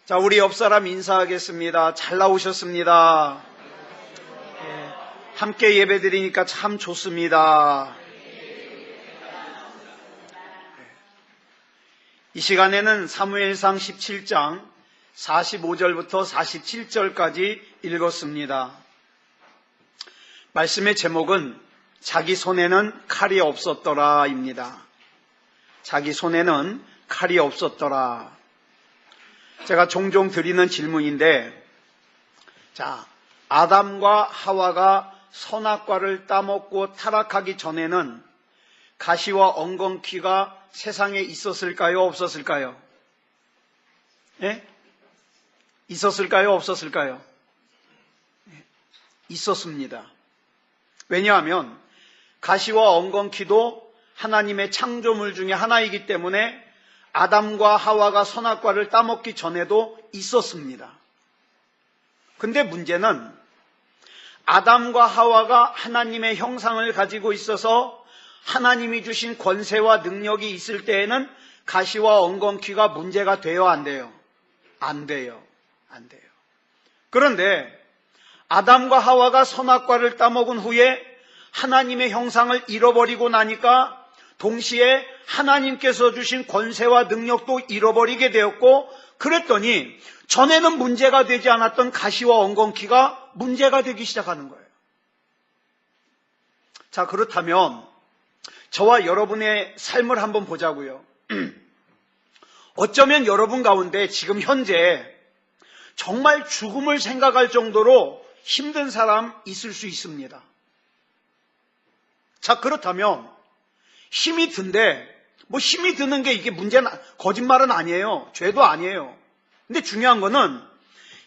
자, 우리 옆사람 인사하겠습니다. 잘 나오셨습니다. 함께 예배드리니까 참 좋습니다. 이 시간에는 사무엘상 17장 45절부터 47절까지 읽었습니다. 말씀의 제목은 자기 손에는 칼이 없었더라입니다. 자기 손에는 칼이 없었더라. 제가 종종 드리는 질문인데, 자, 아담과 하와가 선악과를 따먹고 타락하기 전에는 가시와 엉겅퀴가 세상에 있었을까요? 없었을까요? 예? 있었을까요? 없었을까요? 있었습니다. 왜냐하면 가시와 엉겅퀴도 하나님의 창조물 중에 하나이기 때문에 아담과 하와가 선악과를 따먹기 전에도 있었습니다. 근데 문제는 아담과 하와가 하나님의 형상을 가지고 있어서 하나님이 주신 권세와 능력이 있을 때에는 가시와 엉겅퀴가 문제가 돼요, 안 돼요? 안 돼요. 안 돼요. 그런데 아담과 하와가 선악과를 따먹은 후에 하나님의 형상을 잃어버리고 나니까 동시에 하나님께서 주신 권세와 능력도 잃어버리게 되었고, 그랬더니 전에는 문제가 되지 않았던 가시와 엉겅퀴가 문제가 되기 시작하는 거예요. 자, 그렇다면 저와 여러분의 삶을 한번 보자고요. 어쩌면 여러분 가운데 지금 현재 정말 죽음을 생각할 정도로 힘든 사람 있을 수 있습니다. 자, 그렇다면 힘이 든데, 힘이 드는 게 이게 문제는, 거짓말은 아니에요. 죄도 아니에요. 근데 중요한 거는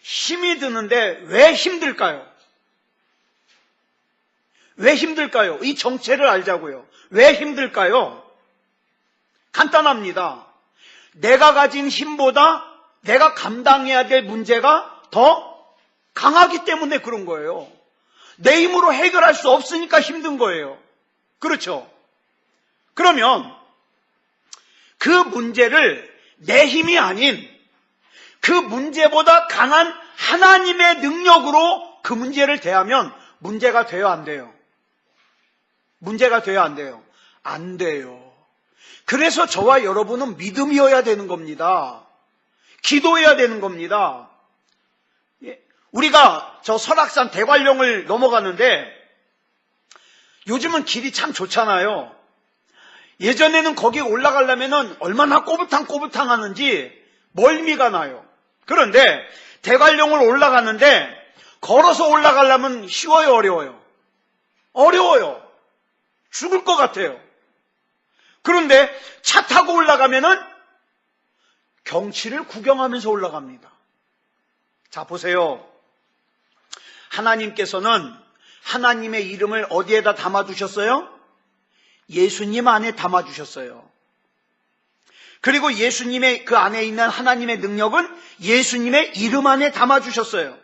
힘이 드는데 왜 힘들까요? 왜 힘들까요? 이 정체를 알자고요. 왜 힘들까요? 간단합니다. 내가 가진 힘보다 내가 감당해야 될 문제가 더 강하기 때문에 그런 거예요. 내 힘으로 해결할 수 없으니까 힘든 거예요. 그렇죠? 그러면 그 문제를 내 힘이 아닌 그 문제보다 강한 하나님의 능력으로 그 문제를 대하면 문제가 돼요, 안 돼요? 문제가 돼요, 안 돼요? 안 돼요. 그래서 저와 여러분은 믿음이어야 되는 겁니다. 기도해야 되는 겁니다. 우리가 저 설악산 대관령을 넘어가는데 요즘은 길이 참 좋잖아요. 예전에는 거기 올라가려면 얼마나 꼬불탕꼬불탕 하는지 멀미가 나요. 그런데 대관령을 올라가는데 걸어서 올라가려면 쉬워요, 어려워요? 어려워요. 죽을 것 같아요. 그런데 차 타고 올라가면은 경치를 구경하면서 올라갑니다. 자, 보세요. 하나님께서는 하나님의 이름을 어디에다 담아두셨어요? 예수님 안에 담아주셨어요. 그리고 예수님의 그 안에 있는 하나님의 능력은 예수님의 이름 안에 담아주셨어요.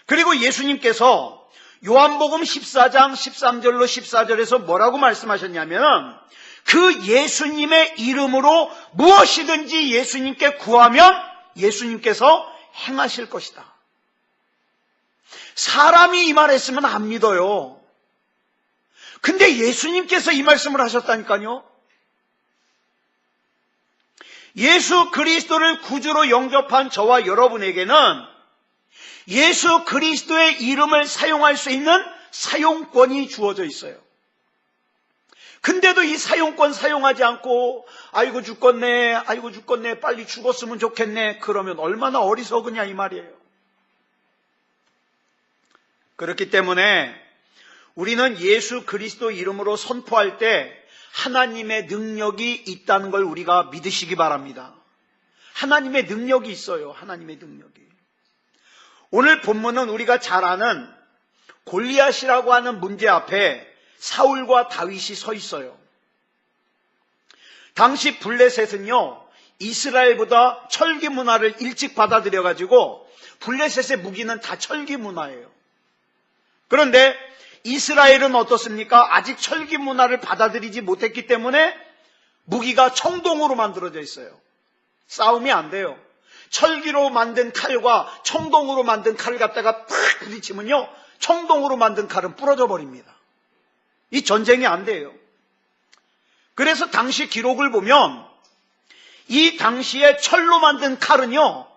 그리고 예수님께서 요한복음 14장 13절로 14절에서 뭐라고 말씀하셨냐면, 그 예수님의 이름으로 무엇이든지 예수님께 구하면 예수님께서 행하실 것이다. 사람이 이 말 했으면 안 믿어요. 근데 예수님께서 이 말씀을 하셨다니까요. 예수 그리스도를 구주로 영접한 저와 여러분에게는 예수 그리스도의 이름을 사용할 수 있는 사용권이 주어져 있어요. 근데도 이 사용권 사용하지 않고 아이고 죽겠네, 아이고 죽겠네, 빨리 죽었으면 좋겠네, 그러면 얼마나 어리석으냐 이 말이에요. 그렇기 때문에 우리는 예수 그리스도 이름으로 선포할 때 하나님의 능력이 있다는 걸 우리가 믿으시기 바랍니다. 하나님의 능력이 있어요. 하나님의 능력이. 오늘 본문은 우리가 잘 아는 골리앗이라고 하는 문제 앞에 사울과 다윗이 서 있어요. 당시 블레셋은요, 이스라엘보다 철기 문화를 일찍 받아들여가지고 블레셋의 무기는 다 철기 문화예요. 그런데 이스라엘은 어떻습니까? 아직 철기 문화를 받아들이지 못했기 때문에 무기가 청동으로 만들어져 있어요. 싸움이 안 돼요. 철기로 만든 칼과 청동으로 만든 칼을 갖다가 팍 부딪히면요, 청동으로 만든 칼은 부러져 버립니다. 이 전쟁이 안 돼요. 그래서 당시 기록을 보면 이 당시에 철로 만든 칼은요,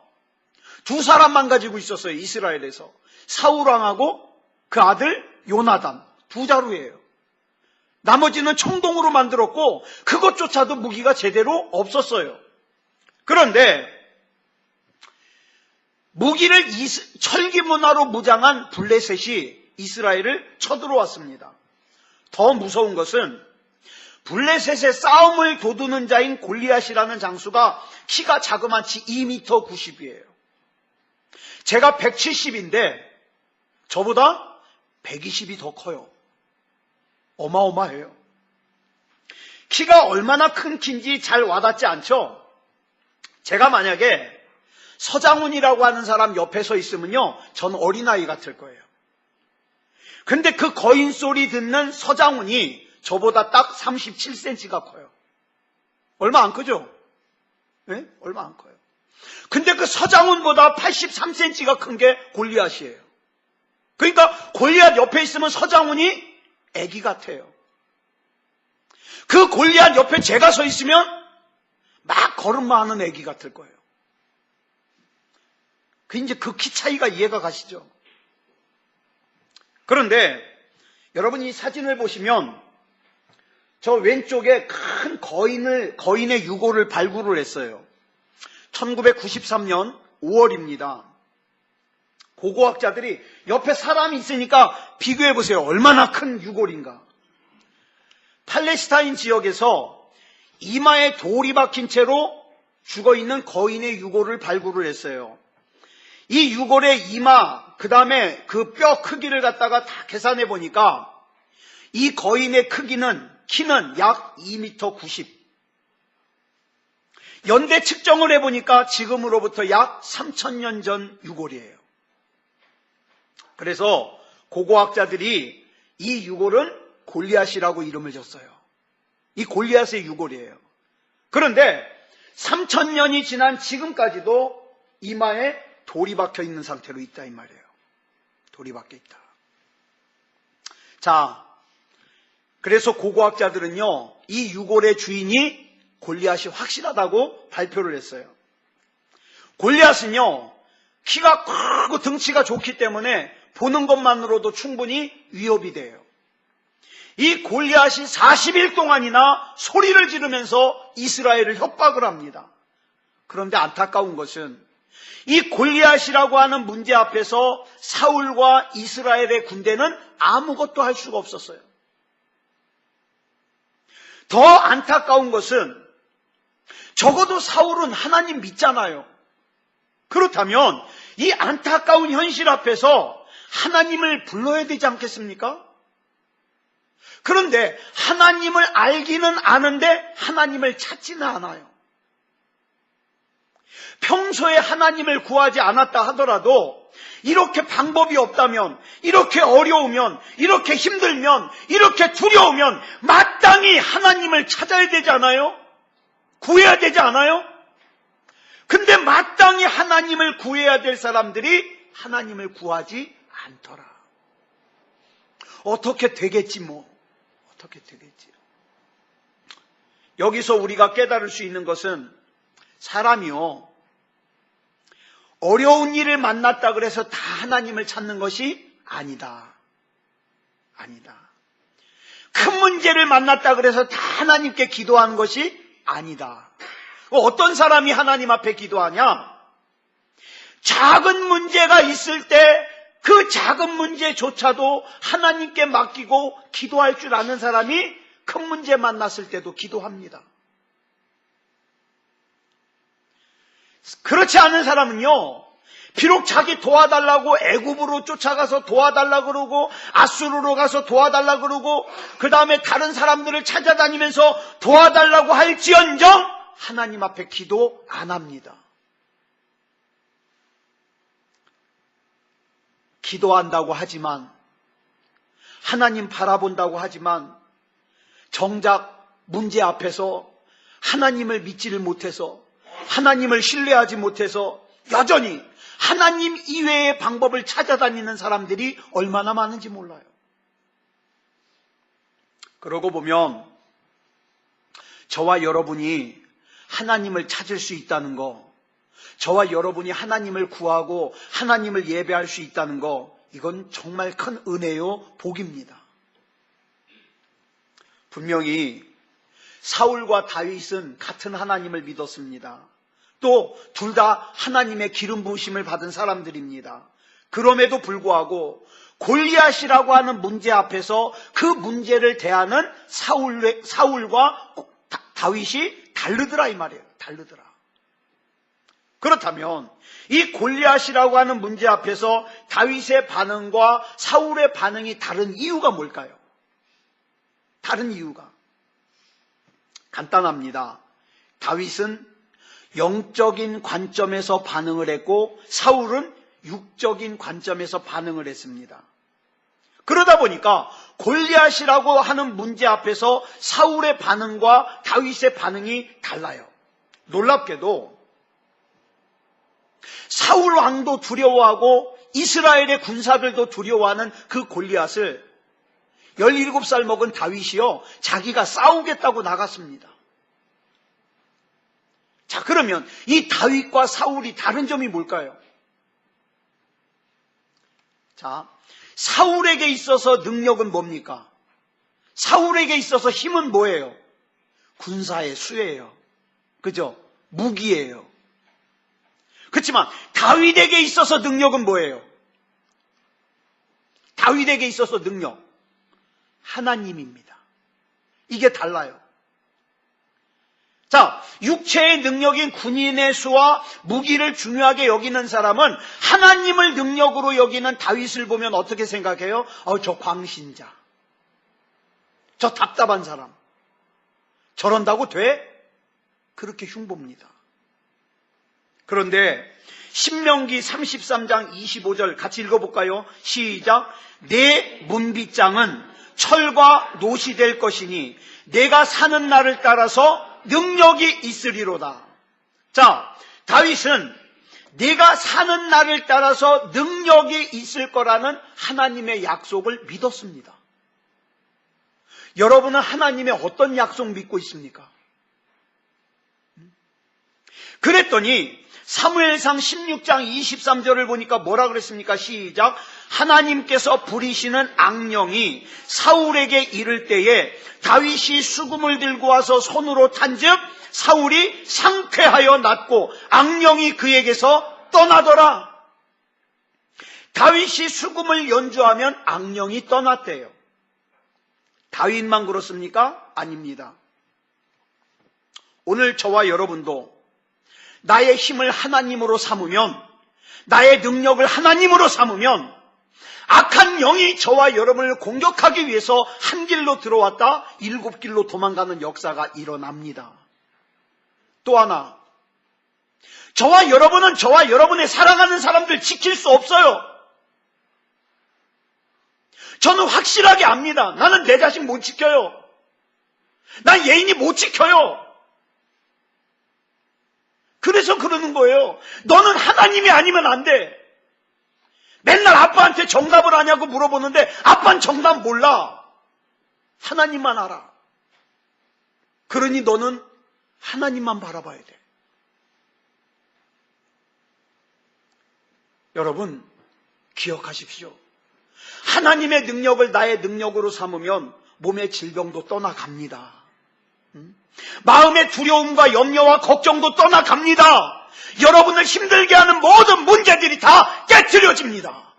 두 사람만 가지고 있었어요. 이스라엘에서. 사울왕하고 그 아들 요나단, 두 자루예요. 나머지는 청동으로 만들었고 그것조차도 무기가 제대로 없었어요. 그런데 무기를 철기 문화로 무장한 블레셋이 이스라엘을 쳐들어왔습니다. 더 무서운 것은 블레셋의 싸움을 도두는 자인 골리앗이라는 장수가 키가 자그마치 2m 90이에요. 제가 170인데 저보다 120이 더 커요. 어마어마해요. 키가 얼마나 큰 키인지 잘 와닿지 않죠? 제가 만약에 서장훈이라고 하는 사람 옆에 서 있으면요, 전 어린아이 같을 거예요. 근데 그 거인 소리 듣는 서장훈이 저보다 딱 37cm가 커요. 얼마 안 크죠? 네? 얼마 안 커요. 근데 그 서장훈보다 83cm가 큰 게 골리앗이에요. 그러니까 골리앗 옆에 있으면 서장훈이 애기 같아요. 그 골리앗 옆에 제가 서 있으면 막 걸음만 하는 애기 같을 거예요. 이제 그 키 차이가 이해가 가시죠? 그런데 여러분 이 사진을 보시면 저 왼쪽에 큰 거인의 유골을 발굴을 했어요. 1993년 5월입니다. 고고학자들이 옆에 사람이 있으니까 비교해 보세요. 얼마나 큰 유골인가. 팔레스타인 지역에서 이마에 돌이 박힌 채로 죽어있는 거인의 유골을 발굴을 했어요. 이 유골의 이마, 그 다음에 그 뼈 크기를 갖다가 다 계산해 보니까 이 거인의 키는 약 2m 90. 연대 측정을 해보니까 지금으로부터 약 3000년 전 유골이에요. 그래서 고고학자들이 이 유골은 골리앗이라고 이름을 줬어요. 이 골리앗의 유골이에요. 그런데 3000년이 지난 지금까지도 이마에 돌이 박혀 있는 상태로 있다 이 말이에요. 돌이 박혀 있다. 자, 그래서 고고학자들은요, 이 유골의 주인이 골리앗이 확실하다고 발표를 했어요. 골리앗은요, 키가 크고 등치가 좋기 때문에 보는 것만으로도 충분히 위협이 돼요. 이 골리앗이 40일 동안이나 소리를 지르면서 이스라엘을 협박을 합니다. 그런데 안타까운 것은 이 골리앗이라고 하는 문제 앞에서 사울과 이스라엘의 군대는 아무것도 할 수가 없었어요. 더 안타까운 것은 적어도 사울은 하나님 믿잖아요. 그렇다면 이 안타까운 현실 앞에서 하나님을 불러야 되지 않겠습니까? 그런데 하나님을 알기는 아는데 하나님을 찾지는 않아요. 평소에 하나님을 구하지 않았다 하더라도 이렇게 방법이 없다면, 이렇게 어려우면, 이렇게 힘들면, 이렇게 두려우면 마땅히 하나님을 찾아야 되지 않아요? 구해야 되지 않아요? 근데 마땅히 하나님을 구해야 될 사람들이 하나님을 구하지 않더라. 어떻게 되겠지 뭐. 어떻게 되겠지. 여기서 우리가 깨달을 수 있는 것은 사람이요, 어려운 일을 만났다 그래서 다 하나님을 찾는 것이 아니다. 아니다. 큰 문제를 만났다 그래서 다 하나님께 기도하는 것이 아니다. 어떤 사람이 하나님 앞에 기도하냐? 작은 문제가 있을 때 그 작은 문제조차도 하나님께 맡기고 기도할 줄 아는 사람이 큰 문제 만났을 때도 기도합니다. 그렇지 않은 사람은요, 비록 자기 도와달라고 애굽으로 쫓아가서 도와달라고 그러고 아수르로 가서 도와달라고 그러고 그 다음에 다른 사람들을 찾아다니면서 도와달라고 할지언정 하나님 앞에 기도 안 합니다. 기도한다고 하지만, 하나님 바라본다고 하지만 정작 문제 앞에서 하나님을 믿지를 못해서, 하나님을 신뢰하지 못해서 여전히 하나님 이외의 방법을 찾아다니는 사람들이 얼마나 많은지 몰라요. 그러고 보면 저와 여러분이 하나님을 찾을 수 있다는 거, 저와 여러분이 하나님을 구하고 하나님을 예배할 수 있다는 거, 이건 정말 큰 은혜요, 복입니다. 분명히 사울과 다윗은 같은 하나님을 믿었습니다. 또 둘 다 하나님의 기름 부으심을 받은 사람들입니다. 그럼에도 불구하고 골리앗이라고 하는 문제 앞에서 그 문제를 대하는 사울과 다윗이 다르더라 이 말이에요. 다르더라. 그렇다면 이 골리앗이라고 하는 문제 앞에서 다윗의 반응과 사울의 반응이 다른 이유가 뭘까요? 다른 이유가 간단합니다. 다윗은 영적인 관점에서 반응을 했고 사울은 육적인 관점에서 반응을 했습니다. 그러다 보니까 골리앗이라고 하는 문제 앞에서 사울의 반응과 다윗의 반응이 달라요. 놀랍게도 사울 왕도 두려워하고 이스라엘의 군사들도 두려워하는 그 골리앗을 17살 먹은 다윗이요, 자기가 싸우겠다고 나갔습니다. 자, 그러면 이 다윗과 사울이 다른 점이 뭘까요? 자, 사울에게 있어서 능력은 뭡니까? 사울에게 있어서 힘은 뭐예요? 군사의 수예요. 그죠? 무기예요. 그렇지만 다윗에게 있어서 능력은 뭐예요? 다윗에게 있어서 능력, 하나님입니다. 이게 달라요. 자, 육체의 능력인 군인의 수와 무기를 중요하게 여기는 사람은 하나님을 능력으로 여기는 다윗을 보면 어떻게 생각해요? 저 광신자, 저 답답한 사람, 저런다고 돼? 그렇게 흉봅니다. 그런데 신명기 33장 25절 같이 읽어볼까요? 시작. 내 문빗장은 철과 노시 될 것이니 내가 사는 날을 따라서 능력이 있으리로다. 자, 다윗은 내가 사는 날을 따라서 능력이 있을 거라는 하나님의 약속을 믿었습니다. 여러분은 하나님의 어떤 약속 믿고 있습니까? 그랬더니 사무엘상 16장 23절을 보니까 뭐라 그랬습니까? 시작. 하나님께서 부리시는 악령이 사울에게 이를 때에 다윗이 수금을 들고 와서 손으로 탄즉 사울이 상쾌하여 낫고 악령이 그에게서 떠나더라. 다윗이 수금을 연주하면 악령이 떠났대요. 다윗만 그렇습니까? 아닙니다. 오늘 저와 여러분도 나의 힘을 하나님으로 삼으면, 나의 능력을 하나님으로 삼으면 악한 영이 저와 여러분을 공격하기 위해서 한 길로 들어왔다 7길로 도망가는 역사가 일어납니다. 또 하나, 저와 여러분은 저와 여러분의 사랑하는 사람들 지킬 수 없어요. 저는 확실하게 압니다. 나는 내 자신 못 지켜요. 난 예인이 못 지켜요. 그래서 그러는 거예요. 너는 하나님이 아니면 안 돼. 맨날 아빠한테 정답을 아냐고 물어보는데 아빠는 정답 몰라. 하나님만 알아. 그러니 너는 하나님만 바라봐야 돼. 여러분 기억하십시오. 하나님의 능력을 나의 능력으로 삼으면 몸의 질병도 떠나갑니다. 마음의 두려움과 염려와 걱정도 떠나갑니다. 여러분을 힘들게 하는 모든 문제들이 다 깨트려집니다.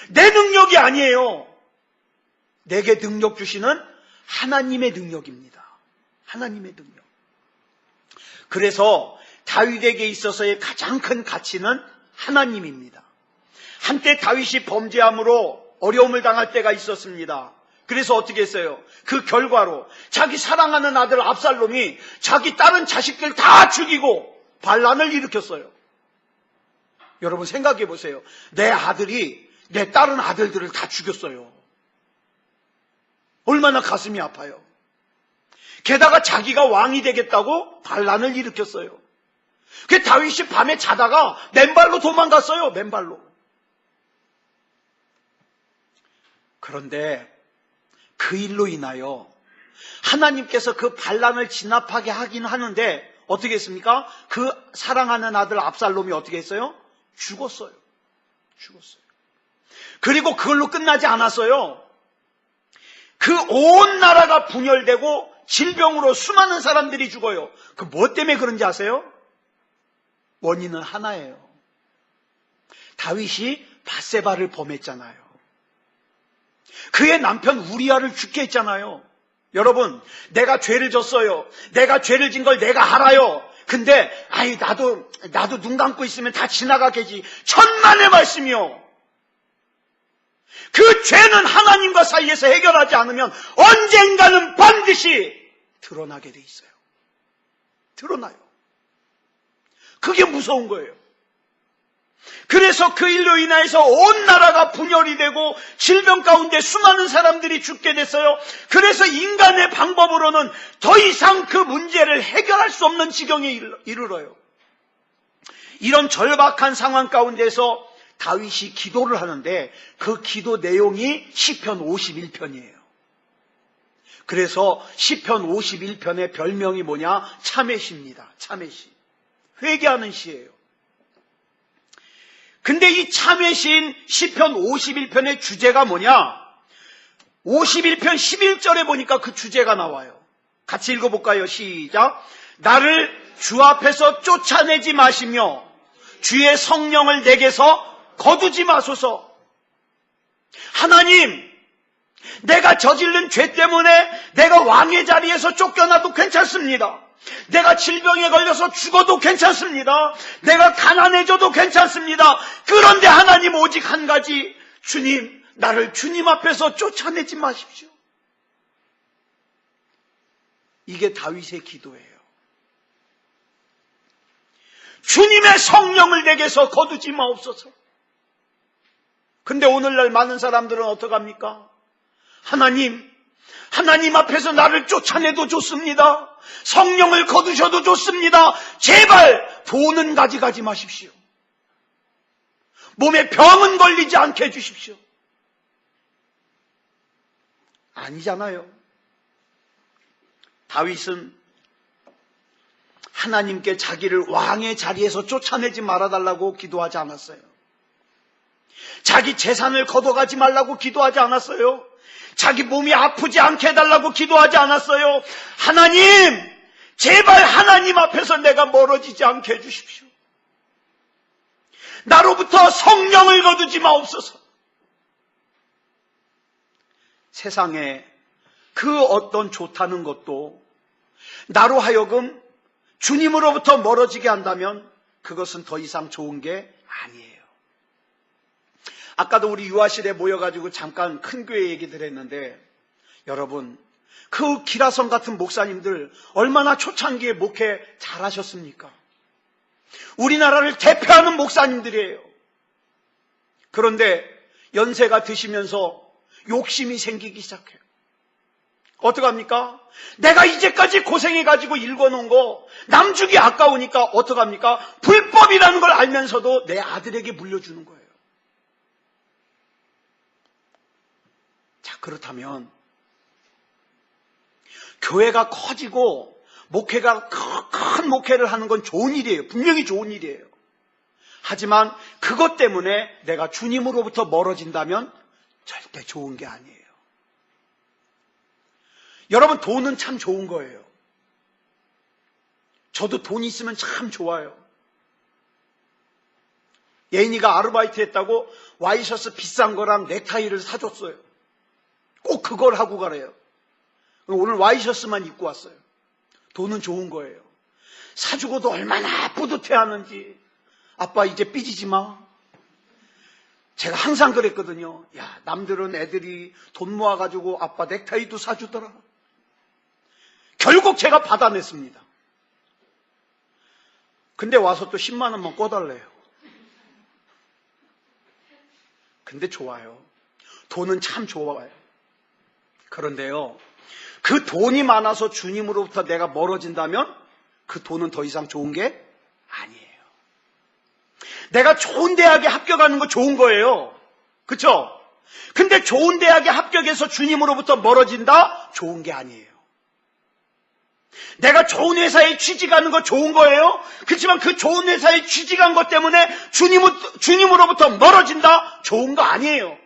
내 능력이 아니에요. 내게 능력 주시는 하나님의 능력입니다. 하나님의 능력. 그래서 다윗에게 있어서의 가장 큰 가치는 하나님입니다. 한때 다윗이 범죄함으로 어려움을 당할 때가 있었습니다. 그래서 어떻게 했어요? 그 결과로 자기 사랑하는 아들 압살롬이 자기 다른 자식들 다 죽이고 반란을 일으켰어요. 여러분 생각해 보세요. 내 아들이 내 다른 아들들을 다 죽였어요. 얼마나 가슴이 아파요. 게다가 자기가 왕이 되겠다고 반란을 일으켰어요. 그 다윗이 밤에 자다가 맨발로 도망갔어요. 맨발로. 그런데 그 일로 인하여 하나님께서 그 반란을 진압하게 하긴 하는데 어떻게 했습니까? 그 사랑하는 아들 압살롬이 어떻게 했어요? 죽었어요. 그리고 그걸로 끝나지 않았어요. 그 온 나라가 분열되고 질병으로 수많은 사람들이 죽어요. 그 뭐 때문에 그런지 아세요? 원인은 하나예요. 다윗이 밧세바를 범했잖아요. 그의 남편 우리아를 죽게 했잖아요. 여러분, 내가 죄를 졌어요. 내가 죄를 진 걸 내가 알아요. 근데 나도 눈 감고 있으면 다 지나가겠지. 천만의 말씀이요. 그 죄는 하나님과 사이에서 해결하지 않으면 언젠가는 반드시 드러나게 돼 있어요. 드러나요. 그게 무서운 거예요. 그래서 그 일로 인해서 온 나라가 분열이 되고 질병 가운데 수많은 사람들이 죽게 됐어요. 그래서 인간의 방법으로는 더 이상 그 문제를 해결할 수 없는 지경에 이르러요. 이런 절박한 상황 가운데서 다윗이 기도를 하는데 그 기도 내용이 시편 51편이에요. 그래서 시편 51편의 별명이 뭐냐? 참회시입니다. 참회시. 회개하는 시예요. 근데 이 참회시인 시편 51편의 주제가 뭐냐? 51편 11절에 보니까 그 주제가 나와요. 같이 읽어볼까요? 시작. 나를 주 앞에서 쫓아내지 마시며 주의 성령을 내게서 거두지 마소서. 하나님, 내가 저지른 죄 때문에 내가 왕의 자리에서 쫓겨나도 괜찮습니다. 내가 질병에 걸려서 죽어도 괜찮습니다. 내가 가난해져도 괜찮습니다. 그런데 하나님 오직 한 가지, 주님, 나를 주님 앞에서 쫓아내지 마십시오. 이게 다윗의 기도예요. 주님의 성령을 내게서 거두지 마옵소서. 근데 오늘날 많은 사람들은 어떡합니까? 하나님 앞에서 나를 쫓아내도 좋습니다. 성령을 거두셔도 좋습니다. 제발 돈은 가져가지 마십시오. 몸에 병은 걸리지 않게 해주십시오. 아니잖아요. 다윗은 하나님께 자기를 왕의 자리에서 쫓아내지 말아달라고 기도하지 않았어요. 자기 재산을 걷어가지 말라고 기도하지 않았어요. 자기 몸이 아프지 않게 해달라고 기도하지 않았어요. 하나님, 제발 하나님 앞에서 내가 멀어지지 않게 해주십시오. 나로부터 성령을 거두지 마옵소서. 세상에 그 어떤 좋다는 것도 나로 하여금 주님으로부터 멀어지게 한다면 그것은 더 이상 좋은 게 아니에요. 아까도 우리 유아실에 모여가지고 잠깐 큰 교회 얘기들 했는데, 여러분, 그 기라성 같은 목사님들 얼마나 초창기에 목회 잘하셨습니까? 우리나라를 대표하는 목사님들이에요. 그런데 연세가 드시면서 욕심이 생기기 시작해요. 어떡합니까? 내가 이제까지 고생해가지고 읽어놓은 거 남주기 아까우니까 어떡합니까? 불법이라는 걸 알면서도 내 아들에게 물려주는 거예요. 자, 그렇다면 교회가 커지고 목회가 큰 목회를 하는 건 좋은 일이에요. 분명히 좋은 일이에요. 하지만 그것 때문에 내가 주님으로부터 멀어진다면 절대 좋은 게 아니에요. 여러분, 돈은 참 좋은 거예요. 저도 돈 있으면 참 좋아요. 예인이가 아르바이트 했다고 와이셔츠 비싼 거랑 넥타이를 사줬어요. 꼭 그걸 하고 가래요. 오늘 와이셔츠만 입고 왔어요. 돈은 좋은 거예요. 사주고도 얼마나 뿌듯해하는지. 아빠 이제 삐지지 마. 제가 항상 그랬거든요. 야, 남들은 애들이 돈 모아가지고 아빠 넥타이도 사주더라. 결국 제가 받아냈습니다. 근데 와서 또 10만 원만 꿔달래요. 근데 좋아요. 돈은 참 좋아요. 그런데요, 그 돈이 많아서 주님으로부터 내가 멀어진다면 그 돈은 더 이상 좋은 게 아니에요. 내가 좋은 대학에 합격하는 거 좋은 거예요. 그쵸? 근데 좋은 대학에 합격해서 주님으로부터 멀어진다? 좋은 게 아니에요. 내가 좋은 회사에 취직하는 거 좋은 거예요. 그렇지만 그 좋은 회사에 취직한 것 때문에 주님으로부터 멀어진다? 좋은 거 아니에요.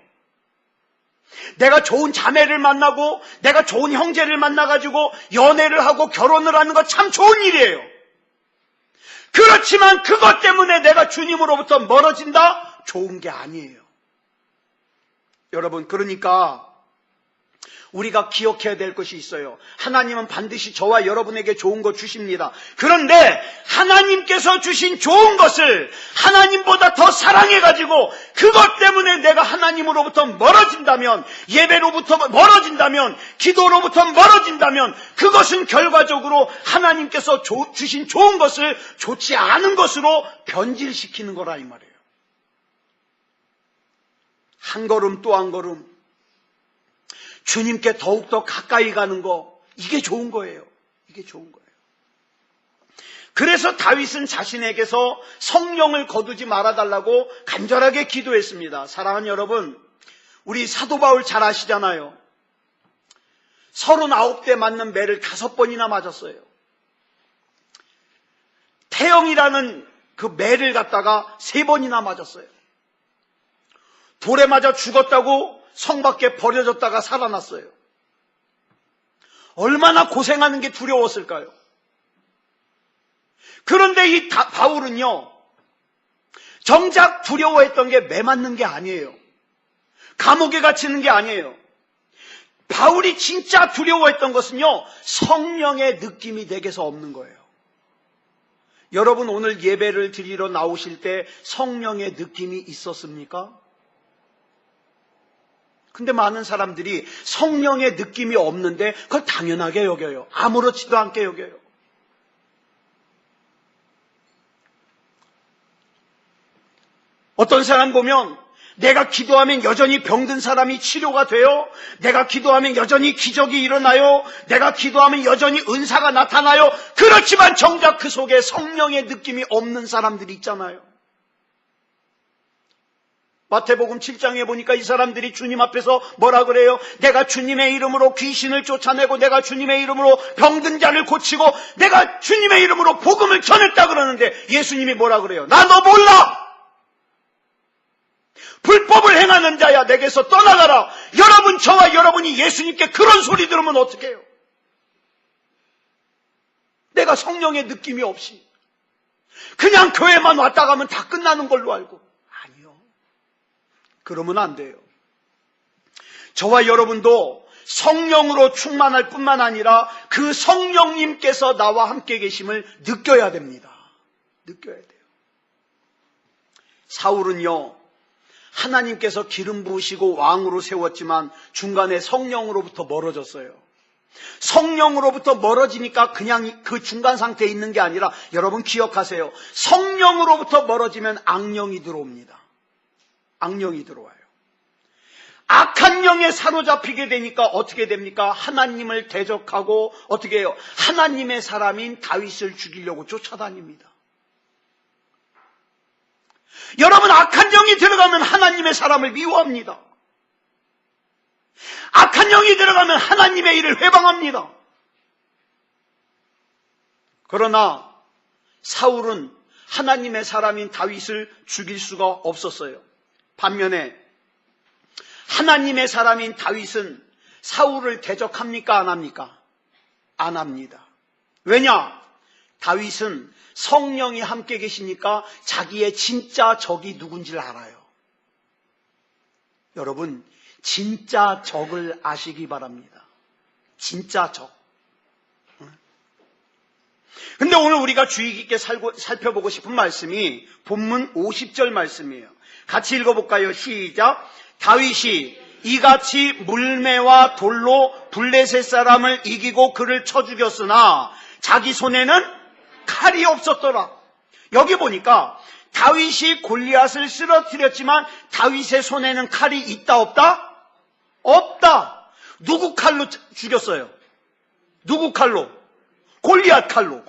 내가 좋은 자매를 만나고 내가 좋은 형제를 만나가지고 연애를 하고 결혼을 하는 거 참 좋은 일이에요. 그렇지만 그것 때문에 내가 주님으로부터 멀어진다? 좋은 게 아니에요. 여러분, 그러니까 우리가 기억해야 될 것이 있어요. 하나님은 반드시 저와 여러분에게 좋은 거 주십니다. 그런데 하나님께서 주신 좋은 것을 하나님보다 더 사랑해가지고 그것 때문에 내가 하나님으로부터 멀어진다면, 예배로부터 멀어진다면, 기도로부터 멀어진다면 그것은 결과적으로 하나님께서 주신 좋은 것을 좋지 않은 것으로 변질시키는 거라 이 말이에요. 한 걸음 또 한 걸음 주님께 더욱더 가까이 가는 거, 이게 좋은 거예요. 이게 좋은 거예요. 그래서 다윗은 자신에게서 성령을 거두지 말아달라고 간절하게 기도했습니다. 사랑하는 여러분, 우리 사도 바울 잘 아시잖아요. 39대 맞는 매를 5번이나 맞았어요. 태영이라는 그 매를 갖다가 3번이나 맞았어요. 돌에 맞아 죽었다고 성 밖에 버려졌다가 살아났어요. 얼마나 고생하는 게 두려웠을까요? 그런데 이 바울은요, 정작 두려워했던 게 매 맞는 게 아니에요. 감옥에 갇히는 게 아니에요. 바울이 진짜 두려워했던 것은요, 성령의 느낌이 내게서 없는 거예요. 여러분, 오늘 예배를 드리러 나오실 때 성령의 느낌이 있었습니까? 근데 많은 사람들이 성령의 느낌이 없는데 그걸 당연하게 여겨요. 아무렇지도 않게 여겨요. 어떤 사람 보면 내가 기도하면 여전히 병든 사람이 치료가 돼요. 내가 기도하면 여전히 기적이 일어나요. 내가 기도하면 여전히 은사가 나타나요. 그렇지만 정작 그 속에 성령의 느낌이 없는 사람들이 있잖아요. 마태복음 7장에 보니까 이 사람들이 주님 앞에서 뭐라 그래요? 내가 주님의 이름으로 귀신을 쫓아내고 내가 주님의 이름으로 병든 자를 고치고 내가 주님의 이름으로 복음을 전했다 그러는데 예수님이 뭐라 그래요? 나 너 몰라! 불법을 행하는 자야, 내게서 떠나가라. 여러분, 저와 여러분이 예수님께 그런 소리 들으면 어떻게 해요? 내가 성령의 느낌이 없이 그냥 교회만 왔다 가면 다 끝나는 걸로 알고. 그러면 안 돼요. 저와 여러분도 성령으로 충만할 뿐만 아니라 그 성령님께서 나와 함께 계심을 느껴야 됩니다. 느껴야 돼요. 사울은요, 하나님께서 기름 부으시고 왕으로 세웠지만 중간에 성령으로부터 멀어졌어요. 성령으로부터 멀어지니까 그냥 그 중간 상태에 있는 게 아니라 여러분 기억하세요. 성령으로부터 멀어지면 악령이 들어옵니다. 악령이 들어와요. 악한 영에 사로잡히게 되니까 어떻게 됩니까? 하나님을 대적하고 어떻게 해요? 하나님의 사람인 다윗을 죽이려고 쫓아다닙니다. 여러분, 악한 영이 들어가면 하나님의 사람을 미워합니다. 악한 영이 들어가면 하나님의 일을 회방합니다. 그러나 사울은 하나님의 사람인 다윗을 죽일 수가 없었어요. 반면에 하나님의 사람인 다윗은 사울을 대적합니까? 안 합니까? 안 합니다. 왜냐? 다윗은 성령이 함께 계시니까 자기의 진짜 적이 누군지를 알아요. 여러분, 진짜 적을 아시기 바랍니다. 진짜 적. 근데 오늘 우리가 주의 깊게 살펴보고 싶은 말씀이 본문 50절 말씀이에요. 같이 읽어볼까요? 시작. 다윗이 이같이 물매와 돌로 블레셋 사람을 이기고 그를 쳐 죽였으나 자기 손에는 칼이 없었더라. 여기 보니까 다윗이 골리앗을 쓰러뜨렸지만 다윗의 손에는 칼이 있다 없다? 없다. 누구 칼로 죽였어요? 누구 칼로? 골리앗 칼로.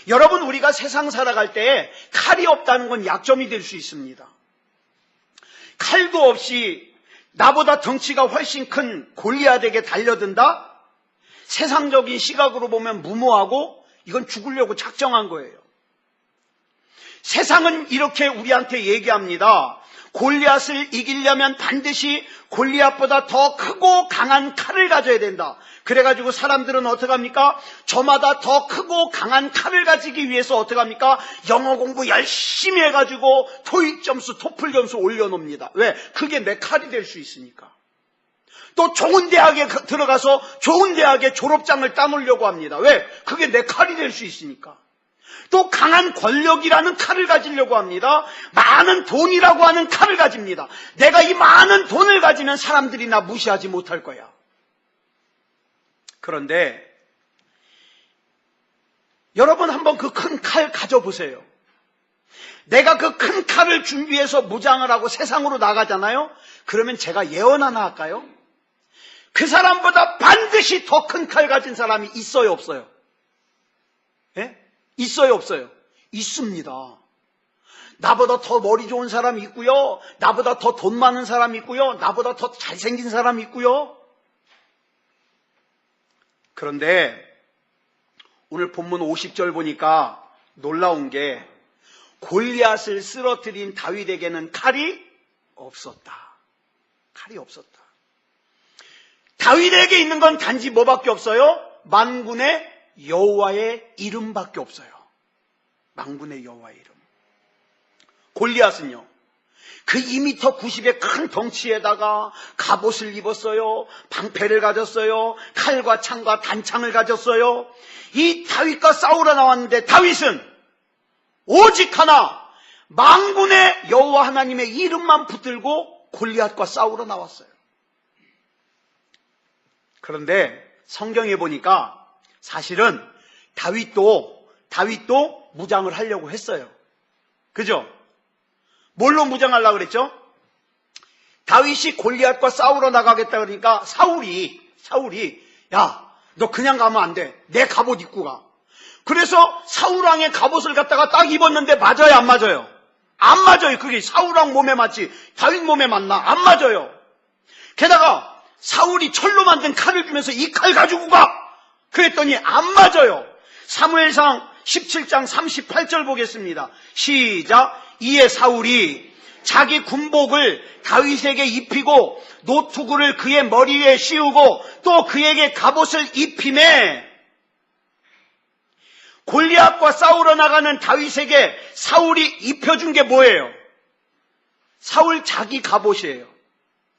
여러분, 우리가 세상 살아갈 때 칼이 없다는 건 약점이 될 수 있습니다. 칼도 없이 나보다 덩치가 훨씬 큰 골리앗에게 달려든다? 세상적인 시각으로 보면 무모하고 이건 죽으려고 작정한 거예요. 세상은 이렇게 우리한테 얘기합니다. 골리앗을 이기려면 반드시 골리앗보다 더 크고 강한 칼을 가져야 된다. 그래가지고 사람들은 어떻게 합니까? 저마다 더 크고 강한 칼을 가지기 위해서 어떻게 합니까? 영어 공부 열심히 해가지고 토익 점수, 토플 점수 올려놓습니다. 왜? 그게 내 칼이 될 수 있으니까. 또 좋은 대학에 들어가서 좋은 대학의 졸업장을 따놓으려고 합니다. 왜? 그게 내 칼이 될 수 있으니까. 또 강한 권력이라는 칼을 가지려고 합니다. 많은 돈이라고 하는 칼을 가집니다. 내가 이 많은 돈을 가지면 사람들이 나 무시하지 못할 거야. 그런데 여러분 한번 그 큰 칼 가져보세요. 내가 그 큰 칼을 준비해서 무장을 하고 세상으로 나가잖아요. 그러면 제가 예언 하나 할까요? 그 사람보다 반드시 더 큰 칼 가진 사람이 있어요, 없어요? 예? 있어요, 없어요? 있습니다. 나보다 더 머리 좋은 사람이 있고요. 나보다 더 돈 많은 사람이 있고요. 나보다 더 잘생긴 사람이 있고요. 그런데 오늘 본문 50절 보니까 놀라운 게 골리앗을 쓰러뜨린 다윗에게는 칼이 없었다. 칼이 없었다. 다윗에게 있는 건 단지 뭐밖에 없어요? 만군의 여호와의 이름밖에 없어요. 만군의 여호와의 이름. 골리앗은요, 그 2m 90의 큰 덩치에다가 갑옷을 입었어요. 방패를 가졌어요. 칼과 창과 단창을 가졌어요. 이 다윗과 싸우러 나왔는데 다윗은 오직 하나 만군의 여호와 하나님의 이름만 붙들고 골리앗과 싸우러 나왔어요. 그런데 성경에 보니까 사실은 다윗도 무장을 하려고 했어요. 그죠? 뭘로 무장하려고 그랬죠? 다윗이 골리앗과 싸우러 나가겠다 그러니까 사울이 야, 너 그냥 가면 안 돼. 내 갑옷 입고 가. 그래서 사울왕의 갑옷을 갖다가 딱 입었는데 맞아요, 안 맞아요? 안 맞아요. 그게 사울왕 몸에 맞지 다윗 몸에 맞나? 안 맞아요. 게다가 사울이 철로 만든 칼을 주면서 이 칼 가지고 가! 그랬더니 안 맞아요. 사무엘상 17장 38절 보겠습니다. 시작. 이에 사울이 자기 군복을 다윗에게 입히고 노투구를 그의 머리에 씌우고 또 그에게 갑옷을 입히매 골리앗과 싸우러 나가는 다윗에게 사울이 입혀준 게 뭐예요? 사울 자기 갑옷이에요.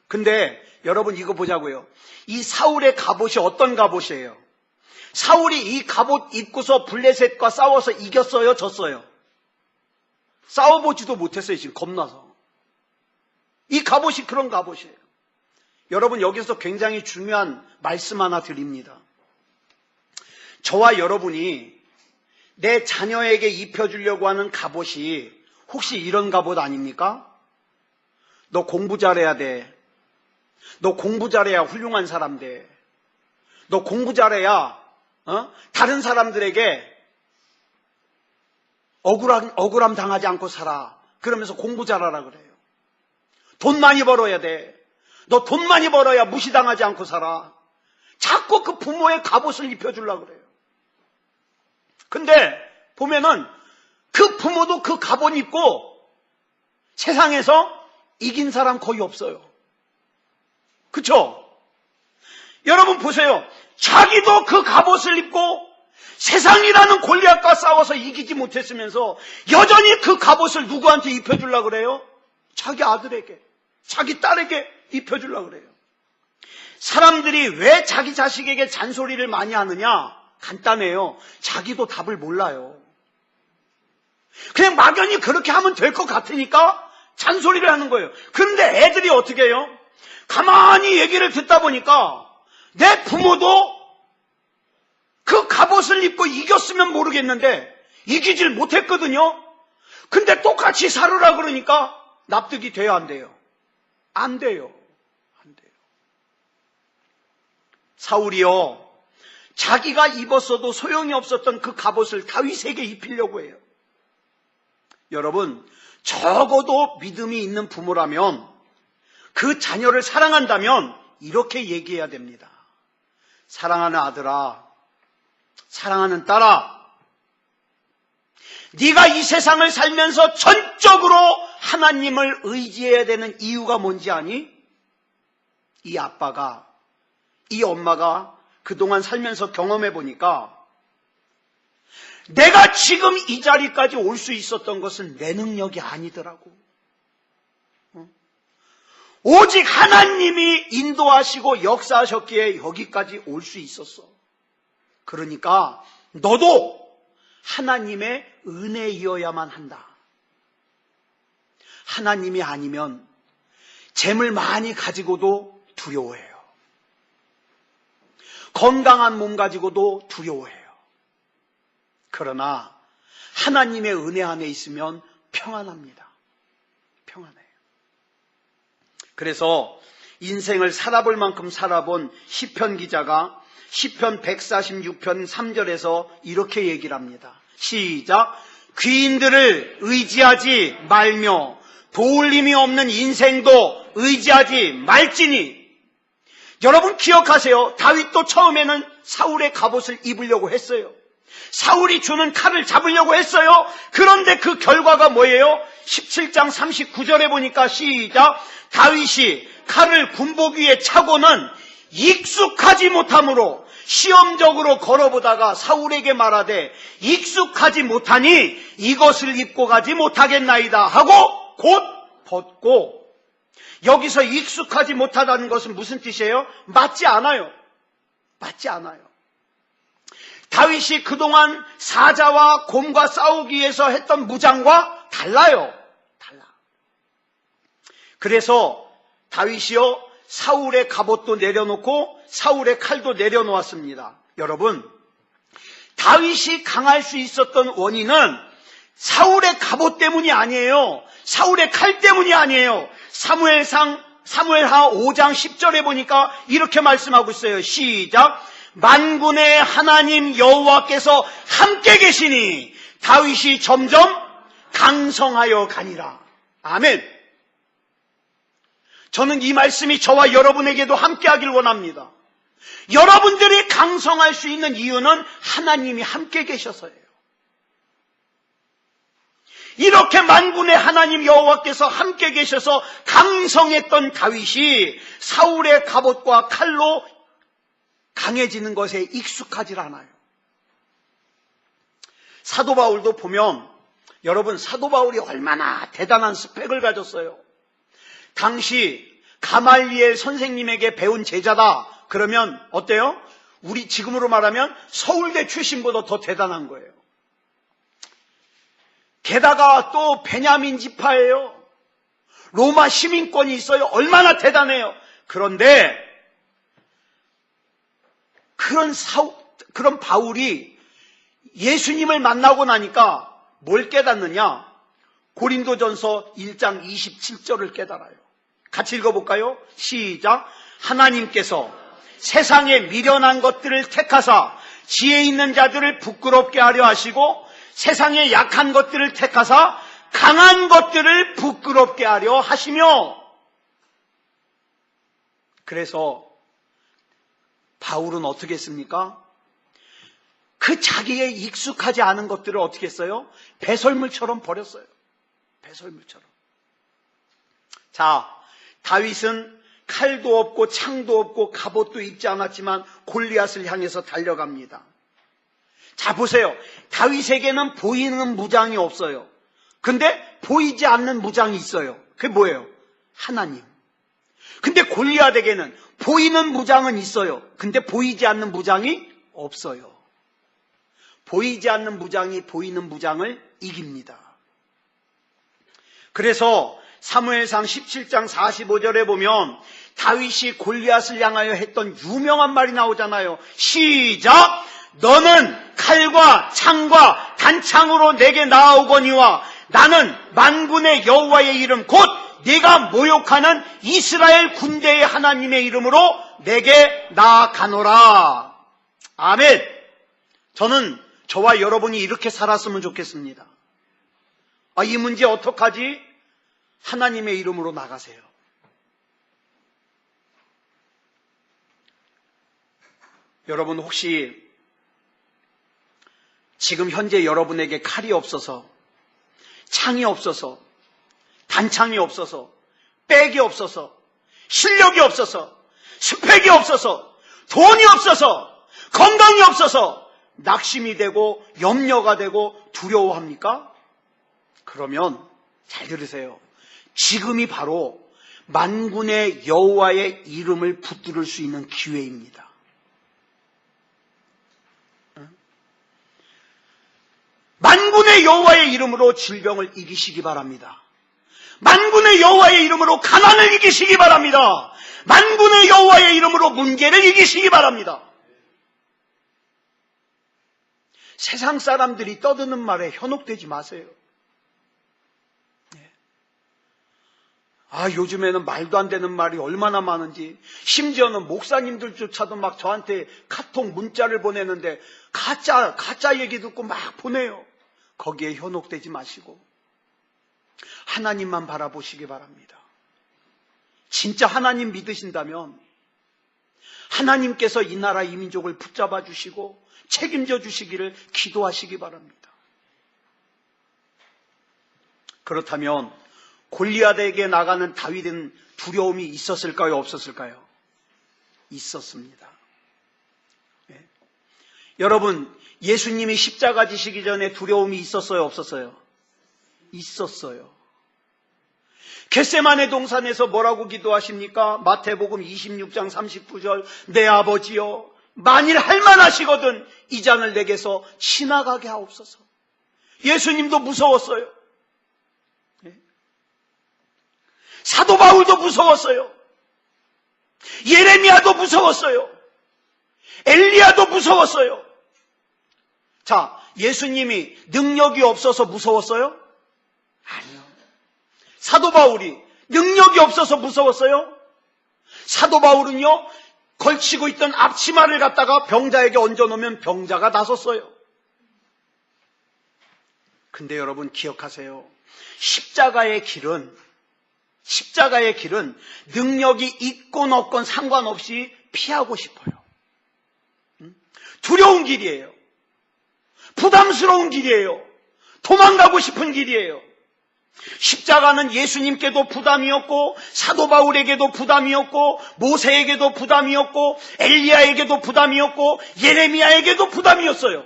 근데 여러분 이거 보자고요. 이 사울의 갑옷이 어떤 갑옷이에요? 사울이 이 갑옷 입고서 블레셋과 싸워서 이겼어요? 졌어요? 싸워보지도 못했어요. 지금 겁나서. 이 갑옷이 그런 갑옷이에요. 여러분 여기서 굉장히 중요한 말씀 하나 드립니다. 저와 여러분이 내 자녀에게 입혀주려고 하는 갑옷이 혹시 이런 갑옷 아닙니까? 너 공부 잘해야 돼. 너 공부 잘해야 훌륭한 사람 돼. 너 공부 잘해야 다른 사람들에게 억울함 당하지 않고 살아. 그러면서 공부 잘하라 그래요. 돈 많이 벌어야 돼. 너 돈 많이 벌어야 무시당하지 않고 살아. 자꾸 그 부모의 갑옷을 입혀주려고 그래요. 근데 보면은 그 부모도 그 갑옷 입고 세상에서 이긴 사람 거의 없어요. 그쵸? 여러분 보세요. 자기도 그 갑옷을 입고 세상이라는 골리앗과 싸워서 이기지 못했으면서 여전히 그 갑옷을 누구한테 입혀주려고 그래요? 자기 아들에게, 자기 딸에게 입혀주려고 그래요. 사람들이 왜 자기 자식에게 잔소리를 많이 하느냐? 간단해요. 자기도 답을 몰라요. 그냥 막연히 그렇게 하면 될 것 같으니까 잔소리를 하는 거예요. 그런데 애들이 어떻게 해요? 가만히 얘기를 듣다 보니까 내 부모도 그 갑옷을 입고 이겼으면 모르겠는데 이기질 못했거든요. 근데 똑같이 살으라 그러니까 납득이 돼요, 안 돼요? 안 돼요. 안 돼요. 사울이요, 자기가 입었어도 소용이 없었던 그 갑옷을 다윗에게 입히려고 해요. 여러분, 적어도 믿음이 있는 부모라면, 그 자녀를 사랑한다면 이렇게 얘기해야 됩니다. 사랑하는 아들아, 사랑하는 딸아, 네가 이 세상을 살면서 전적으로 하나님을 의지해야 되는 이유가 뭔지 아니? 이 아빠가, 이 엄마가 그동안 살면서 경험해 보니까 내가 지금 이 자리까지 올 수 있었던 것은 내 능력이 아니더라고. 오직 하나님이 인도하시고 역사하셨기에 여기까지 올 수 있었어. 그러니까 너도 하나님의 은혜이어야만 한다. 하나님이 아니면 재물 많이 가지고도 두려워해요. 건강한 몸 가지고도 두려워해요. 그러나 하나님의 은혜 안에 있으면 평안합니다. 평안해요. 그래서 인생을 살아볼 만큼 살아본 시편 기자가 시편 146편 3절에서 이렇게 얘기를 합니다. 시작. 귀인들을 의지하지 말며 도울림이 없는 인생도 의지하지 말지니. 여러분 기억하세요. 다윗도 처음에는 사울의 갑옷을 입으려고 했어요. 사울이 주는 칼을 잡으려고 했어요. 그런데 그 결과가 뭐예요? 17장 39절에 보니까 시작. 다윗이 칼을 군복 위에 차고는 익숙하지 못함으로 시험적으로 걸어보다가 사울에게 말하되 익숙하지 못하니 이것을 입고 가지 못하겠나이다 하고 곧 벗고. 여기서 익숙하지 못하다는 것은 무슨 뜻이에요? 맞지 않아요. 맞지 않아요. 다윗이 그동안 사자와 곰과 싸우기 위해서 했던 무장과 달라요. 달라. 그래서 다윗이요, 사울의 갑옷도 내려놓고 사울의 칼도 내려놓았습니다. 여러분, 다윗이 강할 수 있었던 원인은 사울의 갑옷 때문이 아니에요. 사울의 칼 때문이 아니에요. 사무엘하 5장 10절에 보니까 이렇게 말씀하고 있어요. 시작. 만군의 하나님 여호와께서 함께 계시니 다윗이 점점 강성하여 가니라. 아멘. 저는 이 말씀이 저와 여러분에게도 함께 하길 원합니다. 여러분들이 강성할 수 있는 이유는 하나님이 함께 계셔서예요. 이렇게 만군의 하나님 여호와께서 함께 계셔서 강성했던 다윗이 사울의 갑옷과 칼로 강해지는 것에 익숙하질 않아요. 사도 바울도 보면, 여러분, 사도 바울이 얼마나 대단한 스펙을 가졌어요. 당시 가말리엘 선생님에게 배운 제자다 그러면 어때요? 우리 지금으로 말하면 서울대 출신보다 더 대단한 거예요. 게다가 또 베냐민 지파예요. 로마 시민권이 있어요. 얼마나 대단해요. 그런데 그런 바울이 예수님을 만나고 나니까 뭘 깨닫느냐? 고린도전서 1장 27절을 깨달아요. 같이 읽어볼까요? 시작. 하나님께서 세상에 미련한 것들을 택하사 지혜 있는 자들을 부끄럽게 하려 하시고 세상에 약한 것들을 택하사 강한 것들을 부끄럽게 하려 하시며. 그래서 바울은 어떻게 했습니까? 그 자기의 익숙하지 않은 것들을 어떻게 했어요? 배설물처럼 버렸어요. 배설물처럼. 자, 다윗은 칼도 없고 창도 없고 갑옷도 입지 않았지만 골리앗을 향해서 달려갑니다. 자, 보세요. 다윗에게는 보이는 무장이 없어요. 근데 보이지 않는 무장이 있어요. 그게 뭐예요? 하나님. 근데 골리앗에게는 보이는 무장은 있어요. 근데 보이지 않는 무장이 없어요. 보이지 않는 무장이 보이는 무장을 이깁니다. 그래서 사무엘상 17장 45절에 보면 다윗이 골리앗을 향하여 했던 유명한 말이 나오잖아요. 시작! 너는 칼과 창과 단창으로 내게 나아오거니와 나는 만군의 여호와의 이름 곧 네가 모욕하는 이스라엘 군대의 하나님의 이름으로 내게 나아가노라. 아멘. 저는 저와 여러분이 이렇게 살았으면 좋겠습니다. 이 문제 어떡하지? 하나님의 이름으로 나가세요. 여러분 혹시 지금 현재 여러분에게 칼이 없어서, 창이 없어서, 단창이 없어서, 백이 없어서, 실력이 없어서, 스펙이 없어서, 돈이 없어서, 건강이 없어서 낙심이 되고 염려가 되고 두려워합니까? 그러면 잘 들으세요. 지금이 바로 만군의 여호와의 이름을 붙들을 수 있는 기회입니다. 만군의 여호와의 이름으로 질병을 이기시기 바랍니다. 만군의 여호와의 이름으로 가난을 이기시기 바랍니다. 만군의 여호와의 이름으로 문제를 이기시기 바랍니다. 세상 사람들이 떠드는 말에 현혹되지 마세요. 요즘에는 말도 안 되는 말이 얼마나 많은지, 심지어는 목사님들조차도 막 저한테 카톡 문자를 보내는데 가짜 얘기 듣고 막 보내요. 거기에 현혹되지 마시고 하나님만 바라보시기 바랍니다. 진짜 하나님 믿으신다면 하나님께서 이 나라 이 민족을 붙잡아 주시고 책임져 주시기를 기도하시기 바랍니다. 그렇다면 골리앗에게 나가는 다윗은 두려움이 있었을까요? 없었을까요? 있었습니다. 네. 여러분, 예수님이 십자가 지시기 전에 두려움이 있었어요? 없었어요? 있었어요. 겟세마네 동산에서 뭐라고 기도하십니까? 마태복음 26장 39절, 내 아버지여, 만일 할만하시거든 이 잔을 내게서 지나가게 하옵소서. 예수님도 무서웠어요. 사도 바울도 무서웠어요. 예레미야도 무서웠어요. 엘리야도 무서웠어요. 자, 예수님이 능력이 없어서 무서웠어요? 아니요. 사도 바울이 능력이 없어서 무서웠어요? 사도 바울은요, 걸치고 있던 앞치마를 갖다가 병자에게 얹어놓으면 병자가 나섰어요. 근데 여러분 기억하세요. 십자가의 길은 능력이 있건 없건 상관없이 피하고 싶어요. 두려운 길이에요. 부담스러운 길이에요. 도망가고 싶은 길이에요. 십자가는 예수님께도 부담이었고, 사도 바울에게도 부담이었고, 모세에게도 부담이었고, 엘리야에게도 부담이었고, 예레미야에게도 부담이었어요.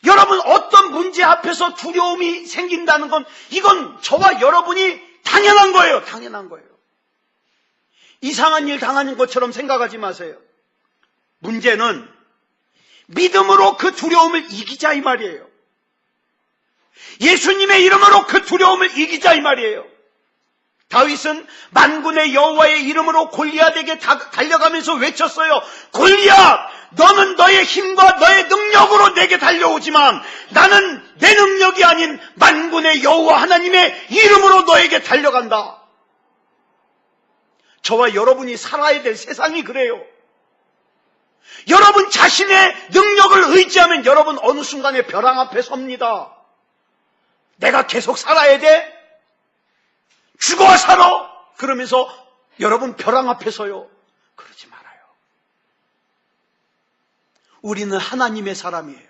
여러분, 어떤 문제 앞에서 두려움이 생긴다는 건 이건 저와 여러분이 당연한 거예요. 당연한 거예요. 이상한 일 당하는 것처럼 생각하지 마세요. 문제는 믿음으로 그 두려움을 이기자 이 말이에요. 예수님의 이름으로 그 두려움을 이기자 이 말이에요. 다윗은 만군의 여호와의 이름으로 골리앗에게 달려가면서 외쳤어요. 골리앗, 너는 너의 힘과 너의 능력으로 내게 달려오지만 나는 내 능력이 아닌 만군의 여호와 하나님의 이름으로 너에게 달려간다. 저와 여러분이 살아야 될 세상이 그래요. 여러분 자신의 능력을 의지하면 여러분 어느 순간에 벼랑 앞에 섭니다. 내가 계속 살아야 돼? 죽어 살아? 그러면서 여러분 벼랑 앞에 서요. 그러지 말아요. 우리는 하나님의 사람이에요.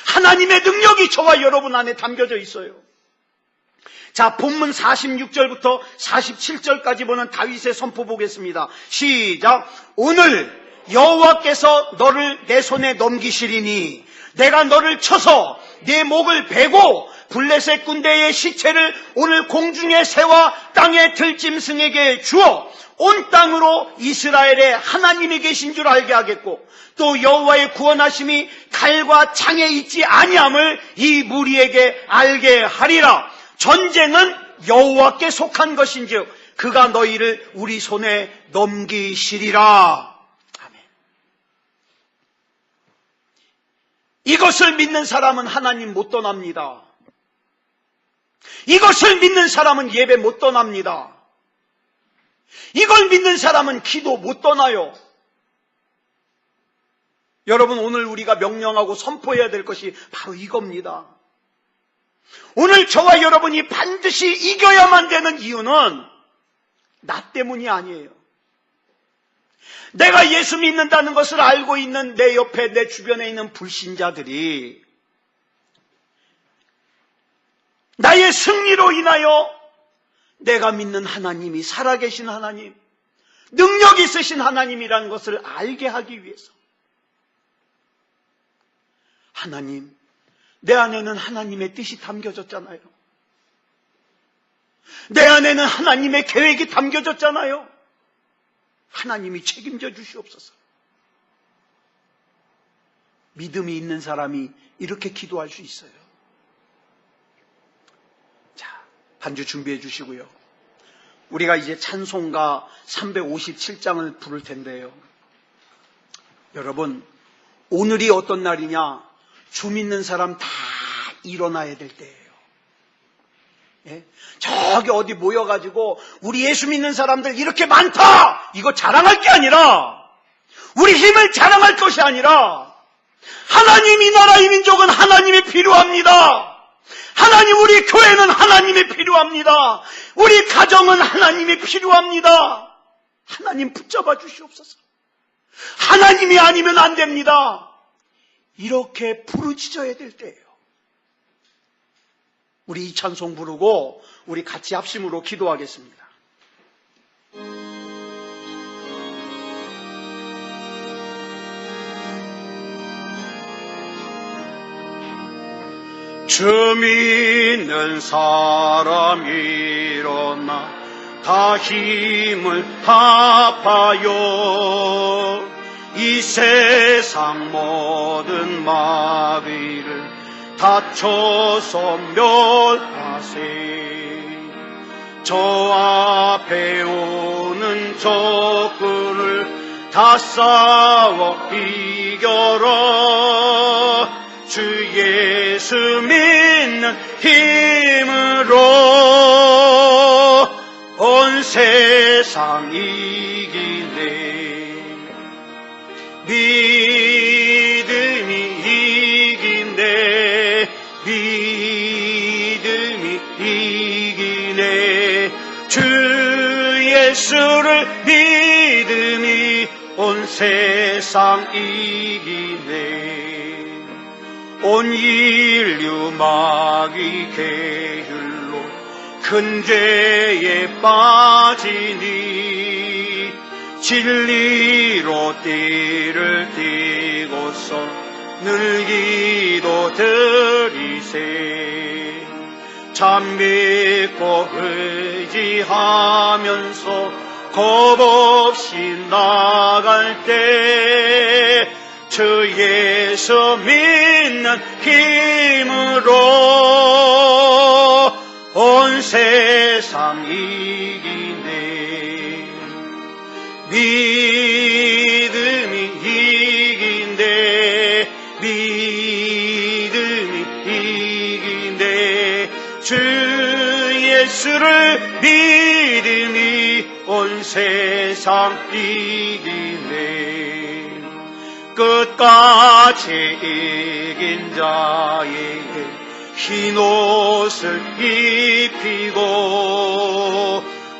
하나님의 능력이 저와 여러분 안에 담겨져 있어요. 자, 본문 46절부터 47절까지 보는 다윗의 선포 보겠습니다. 시작. 오늘 여호와께서 너를 내 손에 넘기시리니 내가 너를 쳐서 네 목을 베고 블레셋 군대의 시체를 오늘 공중의 새와 땅의 들짐승에게 주어 온 땅으로 이스라엘의 하나님이 계신 줄 알게 하겠고 또 여호와의 구원하심이 칼과 창에 있지 아니함을 이 무리에게 알게 하리라. 전쟁은 여호와께 속한 것인즉 그가 너희를 우리 손에 넘기시리라. 아멘. 이것을 믿는 사람은 하나님 못 떠납니다. 이것을 믿는 사람은 예배 못 떠납니다. 이걸 믿는 사람은 기도 못 떠나요. 여러분, 오늘 우리가 명령하고 선포해야 될 것이 바로 이겁니다. 오늘 저와 여러분이 반드시 이겨야만 되는 이유는 나 때문이 아니에요. 내가 예수 믿는다는 것을 알고 있는 내 옆에, 내 주변에 있는 불신자들이 나의 승리로 인하여 내가 믿는 하나님이 살아계신 하나님, 능력 있으신 하나님이라는 것을 알게 하기 위해서, 하나님, 내 안에는 하나님의 뜻이 담겨졌잖아요. 내 안에는 하나님의 계획이 담겨졌잖아요. 하나님이 책임져 주시옵소서. 믿음이 있는 사람이 이렇게 기도할 수 있어요. 자, 반주 준비해 주시고요. 우리가 이제 찬송가 357장을 부를 텐데요. 여러분, 오늘이 어떤 날이냐? 주 믿는 사람 다 일어나야 될 때예요. 예? 저기 어디 모여가지고 우리 예수 믿는 사람들 이렇게 많다! 이거 자랑할 게 아니라, 우리 힘을 자랑할 것이 아니라, 하나님, 이 나라, 이 민족은 하나님이 필요합니다. 하나님, 우리 교회는 하나님이 필요합니다. 우리 가정은 하나님이 필요합니다. 하나님 붙잡아 주시옵소서. 하나님이 아니면 안 됩니다. 이렇게 부르짖어야 될 때예요. 우리 이 찬송 부르고 우리 같이 합심으로 기도하겠습니다. 주 믿는 사람 일어나 다 힘을 합하여 이 세상 모든 마귀를 다쳐서 멸하세. 저 앞에 오는 적군을 다 싸워 이겨라. 주 예수 믿는 힘으로 온 세상 이기네. 믿음이 이긴대. 믿음이 이기네. 주 예수를 믿음이 온 세상 이기네. 온 인류 마귀 계율로 큰 죄에 빠지니 진리로 띠를 띠고서 늘 기도 드리세. 참 믿고 의지하면서 겁없이 나갈 때 주 예수 믿는 힘으로 온 세상 이기네. 믿음이 이긴대. 믿음이 이긴대. 주 예수를 믿음이 온 세상 이기네. 끝까지 이긴 자에게 흰 옷을 입히고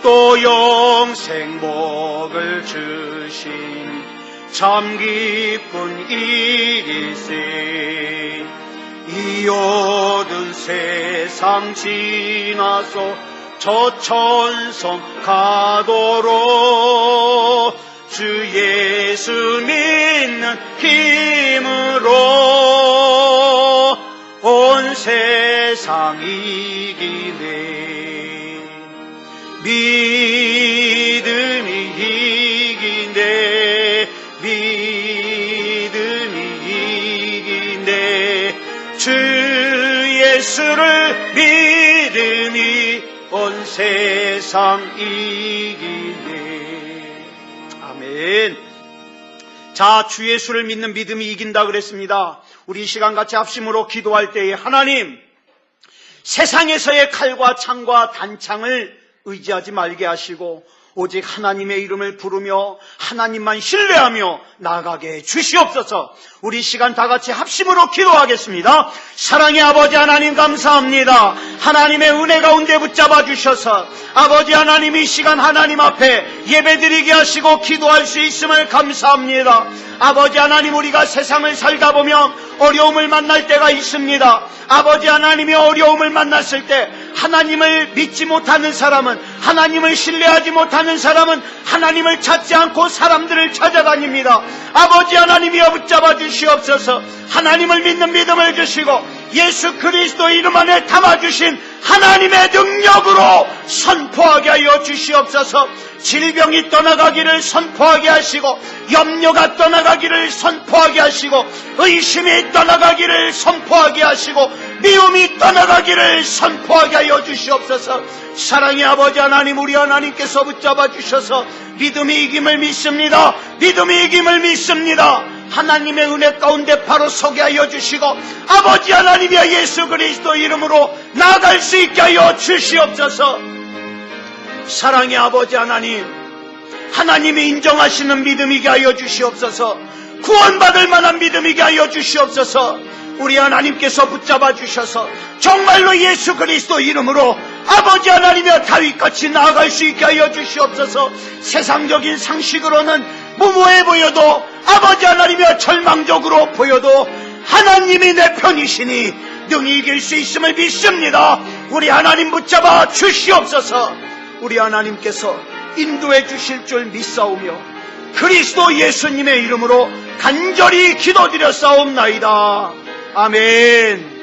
또 영생 복을 주신 참 기쁜 일일세. 이 어두운 세상 지나서 저 천성 가도록 주 예수 믿는 힘으로 온 세상 이기네. 믿음이 이기네. 믿음이 이기네. 주 예수를 믿음이 온 세상 이기네. 아멘. 자, 주 예수를 믿는 믿음이 이긴다 그랬습니다. 우리 이 시간 같이 합심으로 기도할 때에 하나님, 세상에서의 칼과 창과 단창을 의지하지 말게 하시고 오직 하나님의 이름을 부르며 하나님만 신뢰하며 나아가게 주시옵소서. 우리 시간 다 같이 합심으로 기도하겠습니다. 사랑의 아버지 하나님 감사합니다. 하나님의 은혜 가운데 붙잡아 주셔서 아버지 하나님 이 시간 하나님 앞에 예배드리게 하시고 기도할 수 있음을 감사합니다. 아버지 하나님 우리가 세상을 살다 보면 어려움을 만날 때가 있습니다. 아버지 하나님이 어려움을 만났을 때 하나님을 믿지 못하는 사람은, 하나님을 신뢰하지 못하는 사람은 하나님을 찾지 않고 사람들을 찾아다닙니다. 아버지 하나님이여 붙잡아 주시옵소서. 하나님을 믿는 믿음을 주시고 예수 그리스도 이름 안에 담아주신 하나님의 능력으로 선포하게 하여 주시옵소서. 질병이 떠나가기를 선포하게 하시고, 염려가 떠나가기를 선포하게 하시고, 의심이 떠나가기를 선포하게 하시고, 미움이 떠나가기를 선포하게 하여 주시옵소서. 사랑의 아버지 하나님, 우리 하나님께서 붙잡아 주셔서 믿음이 이김을 믿습니다. 믿음이 이김을 믿습니다. 하나님의 은혜 가운데 바로 서게 하여 주시고 아버지 하나님이여 예수 그리스도 이름으로 나아갈 수 있게 하여 주시옵소서. 사랑의 아버지 하나님, 하나님이 인정하시는 믿음이게 하여 주시옵소서. 구원받을 만한 믿음이게 하여 주시옵소서. 우리 하나님께서 붙잡아 주셔서 정말로 예수 그리스도 이름으로 아버지 하나님이여 다윗같이 나아갈 수 있게 하여 주시옵소서. 세상적인 상식으로는 무모해 보여도 아버지 하나님이여 절망적으로 보여도 하나님이 내 편이시니 능히 이길 수 있음을 믿습니다. 우리 하나님 붙잡아 주시옵소서. 우리 하나님께서 인도해 주실 줄 믿사오며 그리스도 예수님의 이름으로 간절히 기도드렸사옵나이다. 아멘.